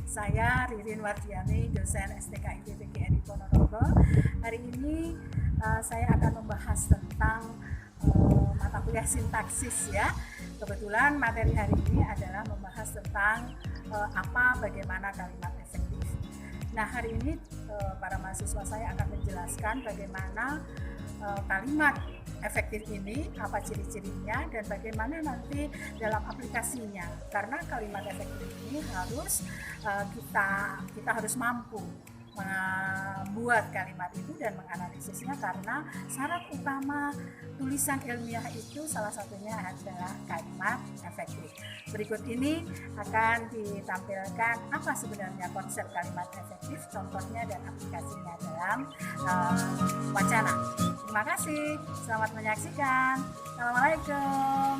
Saya Ririn Wardiani, dosen STK IPB GRI Ponorogo. Hari ini saya akan membahas tentang mata kuliah sintaksis ya. Kebetulan materi hari ini adalah membahas tentang bagaimana kalimat efektif. Nah, hari ini para mahasiswa saya akan menjelaskan bagaimana kalimat efektif ini, apa ciri-cirinya, dan bagaimana nanti dalam aplikasinya. Karena kalimat efektif ini harus kita harus mampu membuat kalimat itu dan menganalisisnya, karena syarat utama tulisan ilmiah itu salah satunya adalah kalimat efektif. Berikut ini akan ditampilkan apa sebenarnya konsep kalimat efektif, contohnya dan aplikasinya dalam wacana. Terima kasih, selamat menyaksikan. Assalamualaikum.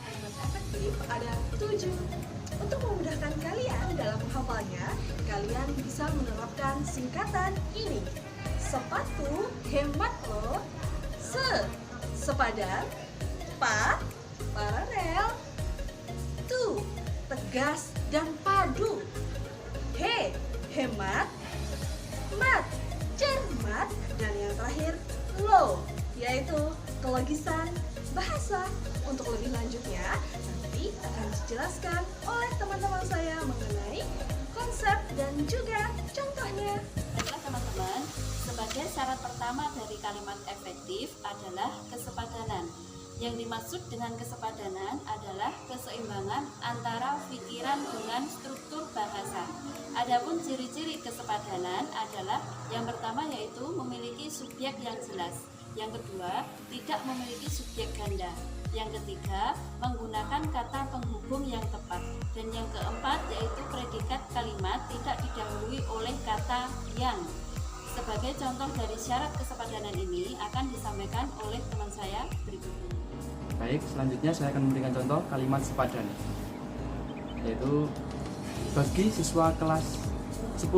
Kalimat efektif ada 7. Untuk memudahkan kalian dalam menghafalnya, kalian bisa menerapkan singkatan ini. Sepatu hemat lo. Sepadan. Paralel. Tegas dan padu. Hemat. Mat, cermat. Dan yang terakhir, lo, yaitu kelogisan bahasa. Untuk lebih lanjutnya, nanti akan dijelaskan oleh teman-teman saya mengenai konsep dan juga contohnya. Baiklah teman-teman, sebagai syarat pertama dari kalimat efektif adalah kesepadanan. Yang dimaksud dengan kesepadanan adalah keseimbangan antara pikiran dengan struktur bahasa. Adapun ciri-ciri kesepadanan adalah yang pertama yaitu memiliki subjek yang jelas. Yang kedua, tidak memiliki subjek ganda. Yang ketiga, menggunakan kata penghubung yang tepat. Dan yang keempat yaitu predikat kalimat tidak didahului oleh kata yang. Sebagai contoh dari syarat kesepadanan ini akan disampaikan oleh teman saya berikut ini. Baik, selanjutnya saya akan memberikan contoh kalimat sepadan, yaitu bagi siswa kelas 10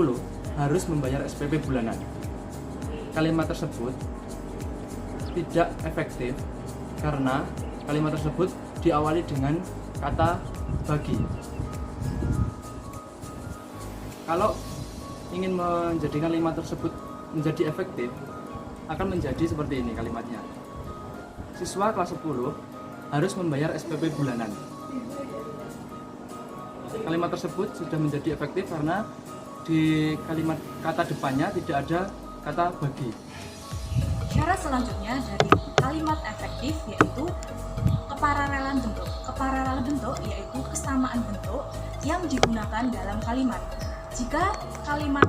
harus membayar SPP bulanan. Kalimat tersebut tidak efektif karena kalimat tersebut diawali dengan kata bagi. Kalau ingin menjadikan kalimat tersebut menjadi efektif, akan menjadi seperti ini kalimatnya. Siswa kelas 10 harus membayar SPP bulanan. Kalimat tersebut sudah menjadi efektif karena di kalimat kata depannya tidak ada kata bagi. Syarat selanjutnya dari kalimat efektif yaitu kepararelan bentuk. Kepararelan bentuk yaitu kesamaan bentuk yang digunakan dalam kalimat. Jika kalimat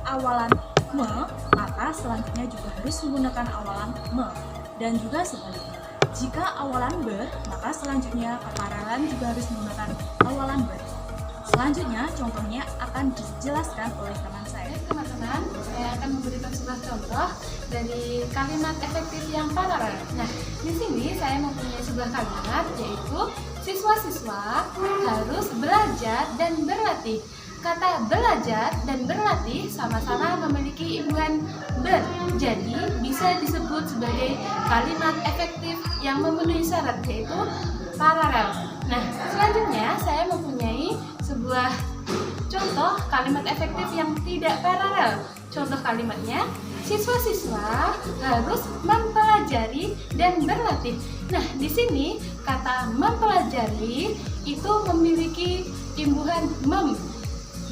awalan me, maka selanjutnya juga harus menggunakan awalan me, dan juga sebaliknya. Jika awalan ber, maka selanjutnya kepararelan juga harus menggunakan awalan ber. Selanjutnya contohnya akan dijelaskan oleh teman saya. Teman-teman, saya akan memberikan sebuah contoh dari kalimat efektif yang paralel. Nah, di sini saya mempunyai sebuah kalimat yaitu siswa-siswa harus belajar dan berlatih. Kata belajar dan berlatih sama-sama memiliki imbuhan ber, jadi bisa disebut sebagai kalimat efektif yang memenuhi syarat yaitu paralel. Nah, selanjutnya saya mempunyai sebuah contoh kalimat efektif yang tidak paralel. Contoh kalimatnya, siswa-siswa harus mempelajari dan berlatih. Nah, di sini kata mempelajari itu memiliki imbuhan mem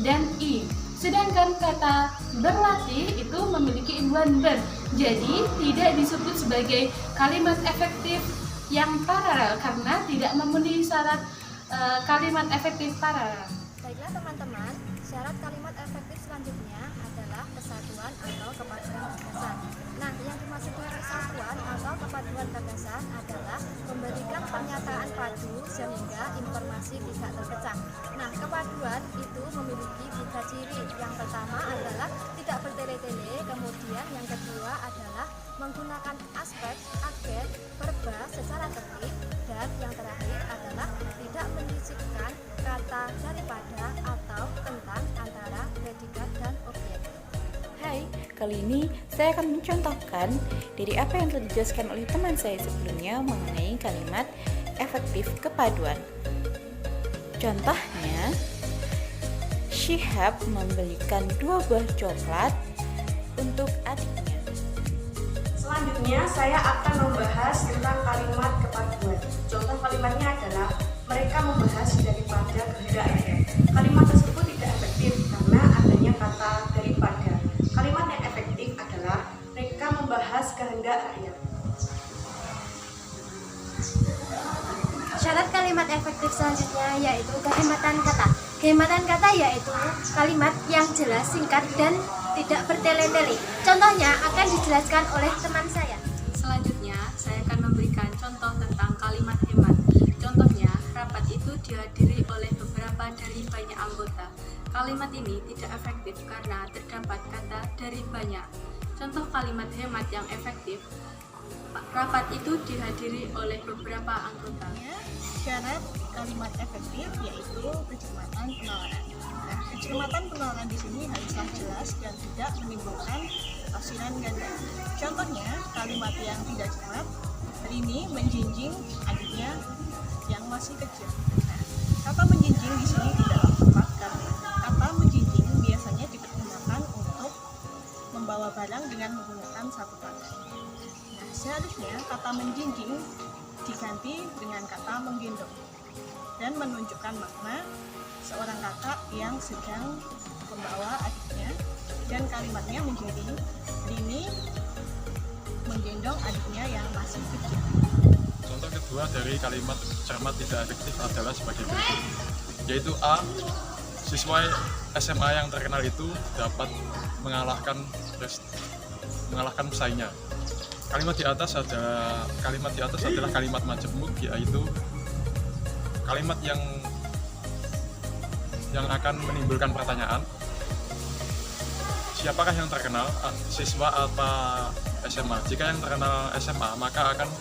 dan i. Sedangkan kata berlatih itu memiliki imbuhan ber. Jadi tidak disebut sebagai kalimat efektif yang paralel karena tidak memenuhi syarat kalimat efektif paralel. Baiklah teman-teman, syarat kalimat efektif selanjutnya adalah kesatuan atau kepaduan gagasan. Nah, yang dimaksud dengan kesatuan atau kepaduan gagasan adalah memberikan pernyataan padu sehingga informasi tidak terpecah. Nah, kepaduan itu memiliki 3 ciri. Yang pertama adalah tidak bertele-tele, kemudian yang kedua adalah menggunakan aspek, agen, verba secara tertib, dan yang terakhir adalah tidak menyisipkan kata daripada atau tentang antara predikat dan objek. Hai, kali ini saya akan mencontohkan dari apa yang telah dijelaskan oleh teman saya sebelumnya mengenai kalimat efektif kepaduan. Contohnya, Syihab membelikan 2 buah coklat untuk adiknya. Selanjutnya saya akan membahas tentang kalimat kepaduan. Contoh kalimatnya adalah mereka membahas daripada kehendak rakyat. Kalimat tersebut tidak efektif karena adanya kata daripada. Kalimat yang efektif adalah mereka membahas kehendak rakyat. Syarat kalimat efektif selanjutnya yaitu kekhidmatan kata. Kekhidmatan kata yaitu kalimat yang jelas, singkat, dan tidak bertele-tele. Contohnya akan dijelaskan oleh teman saya. Selanjutnya, saya akan memberikan contoh tentang kalimat hemat. Contohnya, rapat itu dihadiri oleh beberapa dari banyak anggota. Kalimat ini tidak efektif karena terdapat kata dari banyak. Contoh kalimat hemat yang efektif, rapat itu dihadiri oleh beberapa anggota. Syarat kalimat efektif yaitu kecermatan penalaran. Nah, kecermatan penalaran di sini haruslah jelas dan tidak menimbulkan tafsiran ganda. Contohnya, kalimat yang tidak cermat, Rini menjinjing adiknya yang masih kecil. Nah, kata menjinjing di sini tidaklah tepat karena kata menjinjing biasanya digunakan untuk membawa barang dengan menggunakan satu tangan. Nah, seharusnya kata menjinjing diganti dengan kata menggendong dan menunjukkan makna seorang kakak yang sedang membawa adiknya, dan kalimatnya menjadi Rini menggendong adiknya yang masih kecil. Contoh kedua dari kalimat cermat tidak efektif adalah sebagai berikut, yaitu A. Siswa SMA yang terkenal itu dapat mengalahkan pesaingnya. Kalimat di atas adalah kalimat majemuk, yaitu kalimat yang akan menimbulkan pertanyaan. Siapakah yang terkenal, siswa atau SMA? Jika yang terkenal SMA, maka akan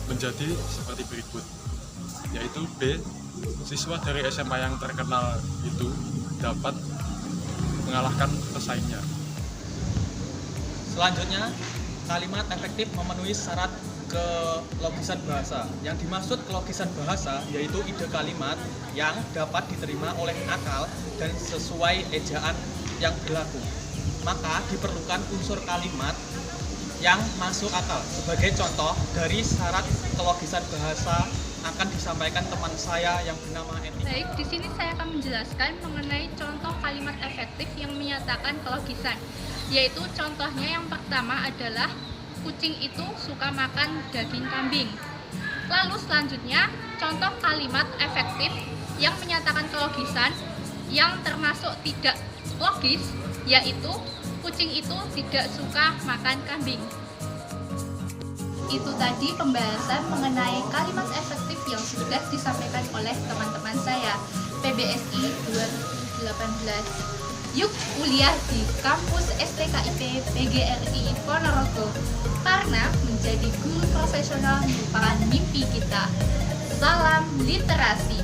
menjadi seperti berikut, yaitu B. Siswa dari SMA yang terkenal itu dapat mengalahkan pesaingnya. Selanjutnya, kalimat efektif memenuhi syarat kelogisan bahasa. Yang dimaksud kelogisan bahasa yaitu ide kalimat yang dapat diterima oleh akal dan sesuai ejaan yang berlaku. Maka diperlukan unsur kalimat yang masuk akal. Sebagai contoh dari syarat kelogisan bahasa akan disampaikan teman saya yang bernama Eti. Baik, di sini saya akan menjelaskan mengenai contoh kalimat efektif yang menyatakan kelogisan. Yaitu contohnya yang pertama adalah kucing itu suka makan daging kambing. Lalu selanjutnya contoh kalimat efektif yang menyatakan kelogisan yang termasuk tidak logis, yaitu kucing itu tidak suka makan kambing. Itu tadi pembahasan mengenai kalimat efektif yang sudah disampaikan oleh teman-teman saya PBSI 2018. Yuk kuliah di kampus STKIP PGRI Ponorogo, karena menjadi guru profesional merupakan mimpi kita. Salam literasi.